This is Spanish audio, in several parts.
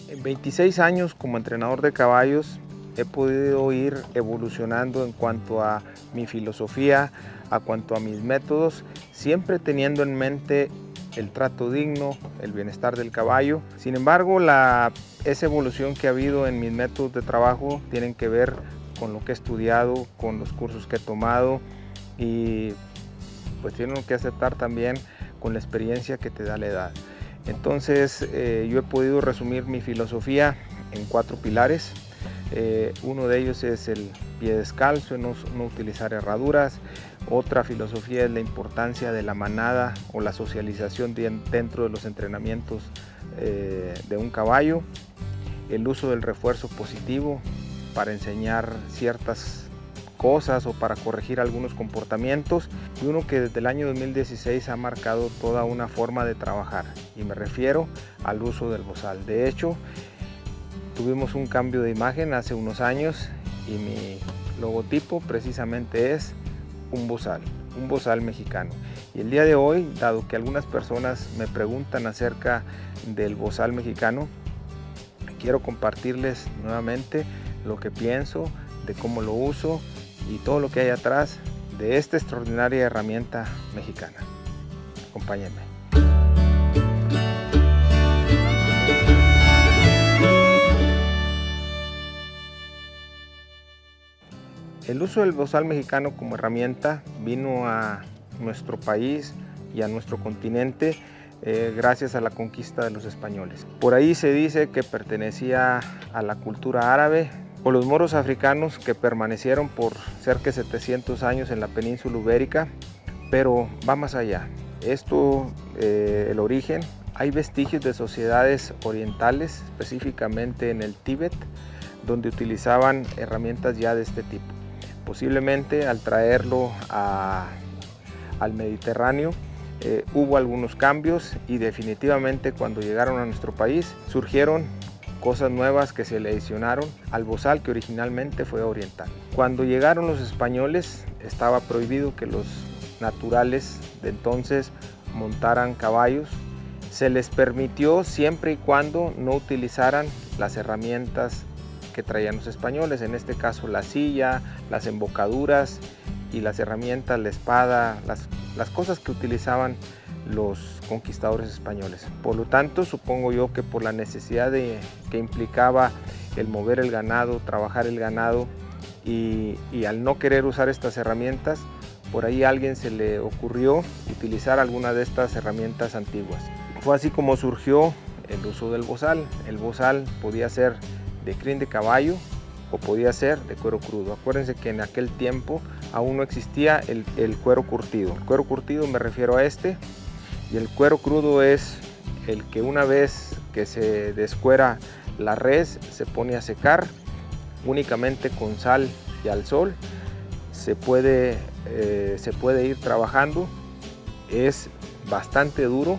En 26 años como entrenador de caballos he podido ir evolucionando en cuanto a mi filosofía, a cuanto a mis métodos, siempre teniendo en mente el trato digno, el bienestar del caballo. Sin embargo, esa evolución que ha habido en mis métodos de trabajo tienen que ver con lo que he estudiado, con los cursos que he tomado y pues tienen que aceptar también con la experiencia que te da la edad. Entonces yo he podido resumir mi filosofía en 4 pilares. Uno de ellos es el pie descalzo, no utilizar herraduras. Otra filosofía es la importancia de la manada o la socialización dentro de los entrenamientos de un caballo. El uso del refuerzo positivo para enseñar ciertas cosas o para corregir algunos comportamientos, y uno que desde el año 2016 ha marcado toda una forma de trabajar, y me refiero al uso del bozal. De hecho, tuvimos un cambio de imagen hace unos años y mi logotipo precisamente es un bozal mexicano. Y el día de hoy, dado que algunas personas me preguntan acerca del bozal mexicano, quiero compartirles nuevamente lo que pienso, de cómo lo uso y todo lo que hay atrás de esta extraordinaria herramienta mexicana. Acompáñenme. El uso del bozal mexicano como herramienta vino a nuestro país y a nuestro continente gracias a la conquista de los españoles. Por ahí se dice que pertenecía a la cultura árabe o los moros africanos que permanecieron por cerca de 700 años en la península ibérica, pero va más allá. Esto, el origen, hay vestigios de sociedades orientales, específicamente en el Tíbet, donde utilizaban herramientas ya de este tipo. Posiblemente al traerlo al Mediterráneo hubo algunos cambios y definitivamente cuando llegaron a nuestro país surgieron cosas nuevas que se le adicionaron al bozal que originalmente fue oriental. Cuando llegaron los españoles estaba prohibido que los naturales de entonces montaran caballos. Se les permitió siempre y cuando no utilizaran las herramientas que traían los españoles, en este caso la silla, las embocaduras y las herramientas, la espada, las cosas que utilizaban los conquistadores españoles. Por lo tanto, supongo yo que por la necesidad que implicaba el mover el ganado, trabajar el ganado y al no querer usar estas herramientas, por ahí a alguien se le ocurrió utilizar alguna de estas herramientas antiguas. Fue así como surgió el uso del bozal. El bozal podía ser de crin de caballo o podía ser de cuero crudo. Acuérdense que en aquel tiempo aún no existía el cuero curtido. El cuero curtido me refiero a este, y el cuero crudo es el que una vez que se descuera la res se pone a secar únicamente con sal y al sol. Se puede ir trabajando, es bastante duro,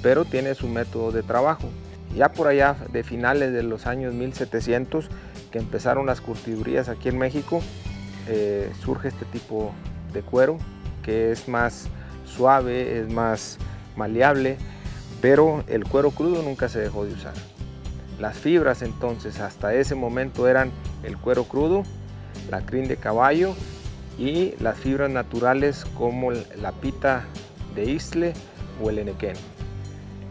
pero tiene su método de trabajo. Ya por allá de finales de los años 1700 que empezaron las curtidurías aquí en México, surge este tipo de cuero que es más suave, es más maleable, pero el cuero crudo nunca se dejó de usar. Las fibras entonces hasta ese momento eran el cuero crudo, la crin de caballo y las fibras naturales como la pita de isle o el henequén.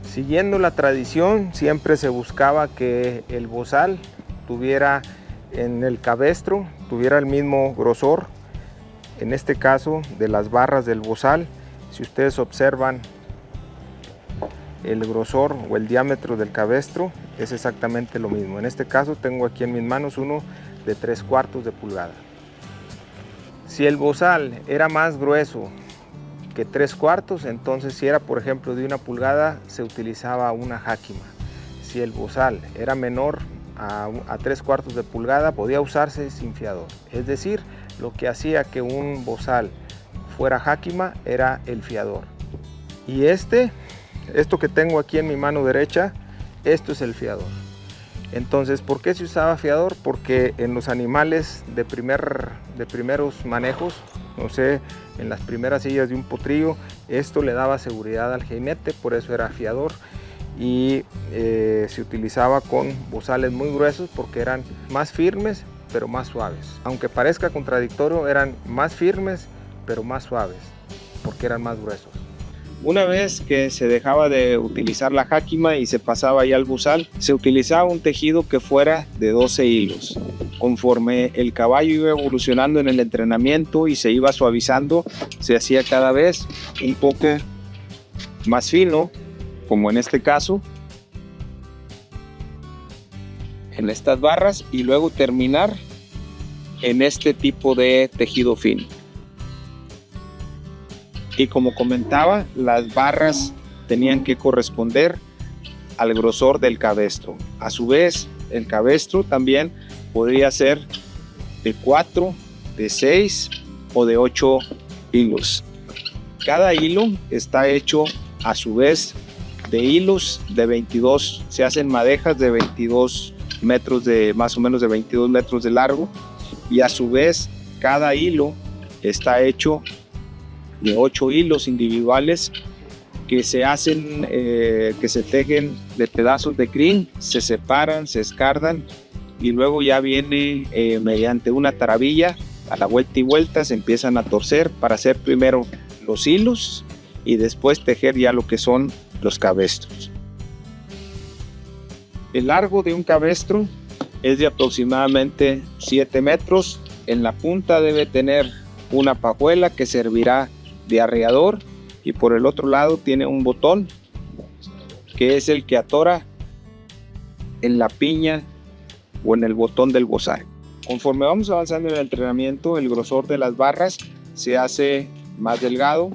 Siguiendo la tradición, siempre se buscaba que el bozal tuviera en el cabestro, tuviera el mismo grosor, en este caso de las barras del bozal. Si ustedes observan el grosor o el diámetro del cabestro es exactamente lo mismo. En este caso tengo aquí en mis manos uno de 3/4 de pulgada. Si el bozal era más grueso que 3/4, entonces si era por ejemplo de 1 pulgada se utilizaba una jáquima. Si el bozal era menor a 3/4 de pulgada podía usarse sin fiador. Es decir, lo que hacía que un bozal fuera jáquima era el fiador. Y esto que tengo aquí en mi mano derecha, esto es el fiador. Entonces, ¿por qué se usaba fiador? Porque en los animales de primeros manejos, no sé, en las primeras sillas de un potrillo, esto le daba seguridad al jinete, por eso era fiador. y se utilizaba con bozales muy gruesos porque eran más firmes pero más suaves. Aunque parezca contradictorio, eran más firmes pero más suaves porque eran más gruesos. Una vez que se dejaba de utilizar la jáquima y se pasaba ya al bozal, se utilizaba un tejido que fuera de 12 hilos. Conforme el caballo iba evolucionando en el entrenamiento y se iba suavizando, se hacía cada vez un poco más fino, como en este caso, en estas barras, y luego terminar en este tipo de tejido fino. Y como comentaba, las barras tenían que corresponder al grosor del cabestro. A su vez, el cabestro también podría ser de 4, de 6 o de 8 hilos. Cada hilo está hecho a su vez de hilos de 22, se hacen madejas de 22 metros de más o menos de 22 metros de largo, y a su vez cada hilo está hecho de 8 hilos individuales que se hacen, que se tejen de pedazos de crin, se separan, se escardan y luego ya viene mediante una taravilla a la vuelta y vuelta se empiezan a torcer para hacer primero los hilos y después tejer ya lo que son los cabestros. El largo de un cabestro es de aproximadamente 7 metros. En la punta debe tener una pajuela que servirá de arreador y por el otro lado tiene un botón que es el que atora en la piña o en el botón del bozal. Conforme vamos avanzando en el entrenamiento, el grosor de las barras se hace más delgado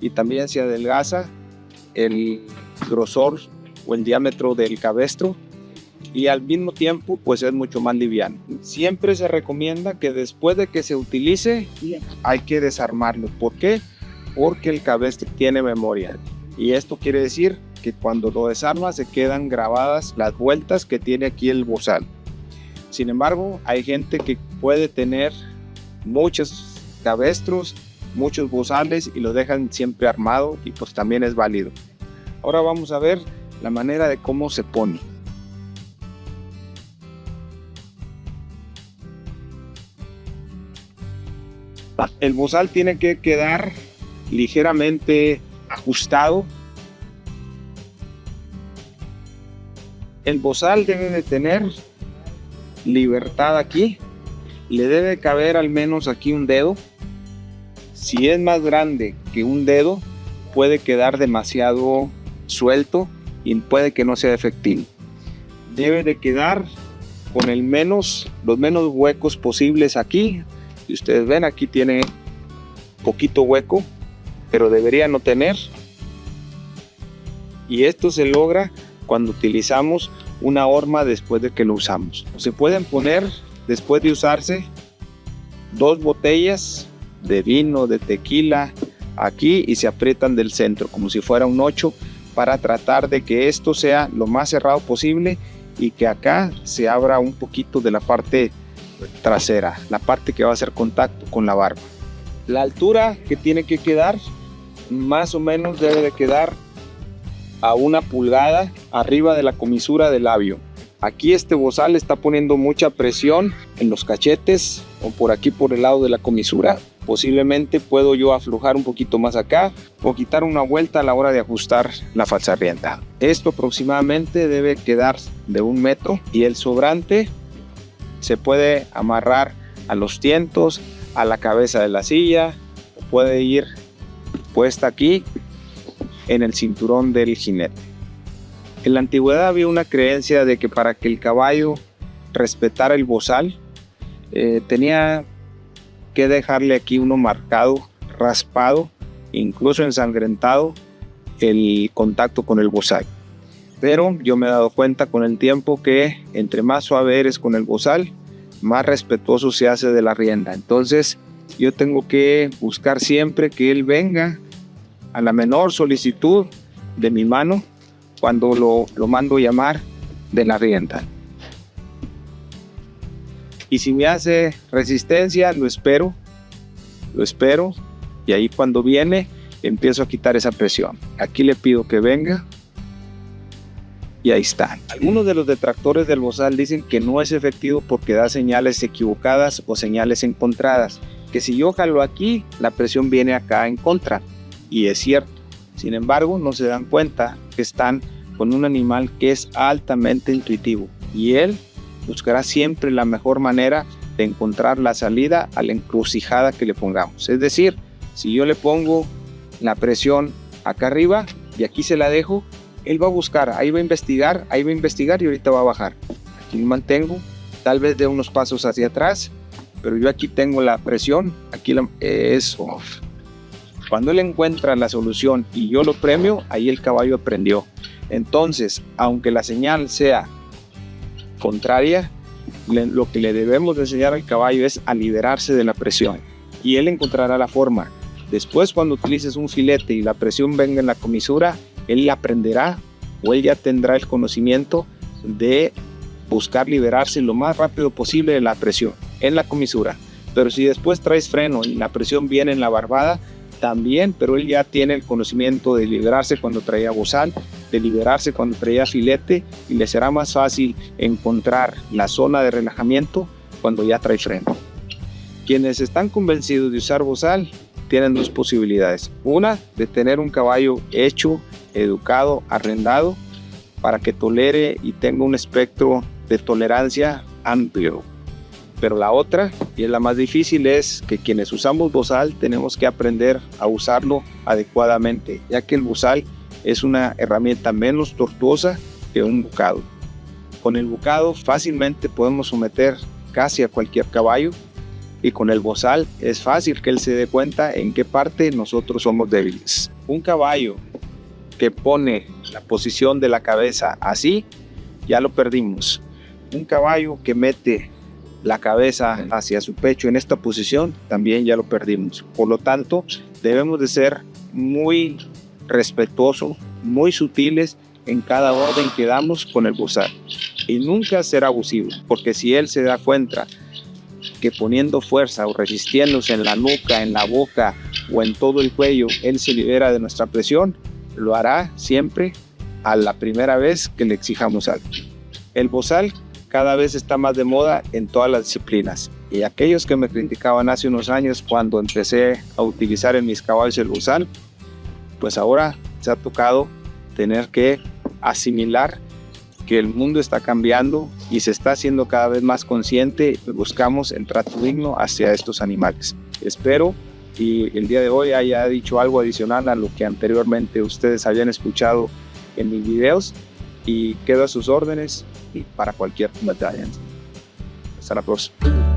y también se adelgaza el grosor o el diámetro del cabestro, y al mismo tiempo pues es mucho más liviano. Siempre se recomienda que después de que se utilice hay que desarmarlo. ¿Por qué? Porque el cabestro tiene memoria, y esto quiere decir que cuando lo desarma se quedan grabadas las vueltas que tiene aquí el bozal. Sin embargo, hay gente que puede tener muchos cabestros, muchos bozales y los dejan siempre armado, y pues también es válido. Ahora vamos a ver la manera de cómo se pone. El bozal tiene que quedar ligeramente ajustado. El bozal debe de tener libertad aquí, le debe caber al menos aquí un dedo. Si es más grande que un dedo, puede quedar demasiado suelto y puede que no sea efectivo. Debe de quedar con los menos huecos posibles aquí. Si ustedes ven, aquí tiene poquito hueco, pero debería no tener. Y esto se logra cuando utilizamos una horma después de que lo usamos. Se pueden poner, después de usarse, 2 botellas de vino, de tequila, aquí, y se aprietan del centro como si fuera un 8 para tratar de que esto sea lo más cerrado posible y que acá se abra un poquito de la parte trasera, la parte que va a hacer contacto con la barba. La altura que tiene que quedar más o menos debe de quedar a 1 pulgada arriba de la comisura del labio. Aquí este bozal está poniendo mucha presión en los cachetes o por aquí por el lado de la comisura. Posiblemente puedo yo aflojar un poquito más acá o quitar una vuelta a la hora de ajustar la falsarrienda. Esto aproximadamente debe quedar de 1 metro y el sobrante se puede amarrar a los tientos, a la cabeza de la silla, puede ir puesta aquí en el cinturón del jinete. En la antigüedad había una creencia de que para que el caballo respetara el bozal, tenía que dejarle aquí uno marcado, raspado, incluso ensangrentado el contacto con el bozal. Pero yo me he dado cuenta con el tiempo que entre más suave eres con el bozal, más respetuoso se hace de la rienda. Entonces yo tengo que buscar siempre que él venga a la menor solicitud de mi mano cuando lo mando llamar de la rienda. Y si me hace resistencia, lo espero, y ahí cuando viene empiezo a quitar esa presión. Aquí le pido que venga y ahí está. Algunos de los detractores del bozal dicen que no es efectivo porque da señales equivocadas o señales encontradas, que si yo jalo aquí, la presión viene acá en contra, y es cierto. Sin embargo, no se dan cuenta que están con un animal que es altamente intuitivo y él buscará siempre la mejor manera de encontrar la salida a la encrucijada que le pongamos. Es decir, si yo le pongo la presión acá arriba y aquí se la dejo, él va a buscar, ahí va a investigar y ahorita va a bajar. Aquí lo mantengo, tal vez de unos pasos hacia atrás, pero yo aquí tengo la presión, eso. Cuando él encuentra la solución y yo lo premio, ahí el caballo aprendió. Entonces, aunque la señal sea contraria, lo que le debemos de enseñar al caballo es a liberarse de la presión y él encontrará la forma. Después, cuando utilices un filete y la presión venga en la comisura, él aprenderá o él ya tendrá el conocimiento de buscar liberarse lo más rápido posible de la presión en la comisura. Pero si después traes freno y la presión viene en la barbada, también, pero él ya tiene el conocimiento de liberarse cuando traía bozal, de liberarse cuando traía filete, y le será más fácil encontrar la zona de relajamiento cuando ya trae freno. Quienes están convencidos de usar bozal tienen dos posibilidades. Una, de tener un caballo hecho, educado, arrendado, para que tolere y tenga un espectro de tolerancia amplio. Pero la otra, y es la más difícil, es que quienes usamos bozal tenemos que aprender a usarlo adecuadamente, ya que el bozal es una herramienta menos tortuosa que un bocado. Con el bocado fácilmente podemos someter casi a cualquier caballo, y con el bozal es fácil que él se dé cuenta en qué parte nosotros somos débiles. Un caballo que pone la posición de la cabeza así, ya lo perdimos. Un caballo que mete la cabeza hacia su pecho en esta posición, también ya lo perdimos. Por lo tanto, debemos de ser muy respetuosos, muy sutiles en cada orden que damos con el bozal. Y nunca ser abusivo, porque si él se da cuenta que poniendo fuerza o resistiéndose en la nuca, en la boca o en todo el cuello, él se libera de nuestra presión, lo hará siempre a la primera vez que le exijamos algo. El bozal cada vez está más de moda en todas las disciplinas, y aquellos que me criticaban hace unos años cuando empecé a utilizar en mis caballos el bozal, pues ahora se ha tocado tener que asimilar que el mundo está cambiando y se está haciendo cada vez más consciente. Buscamos el trato digno hacia estos animales. Espero y el día de hoy haya dicho algo adicional a lo que anteriormente ustedes habían escuchado en mis videos, y quedo a sus órdenes y para cualquier batalla. Hasta la próxima.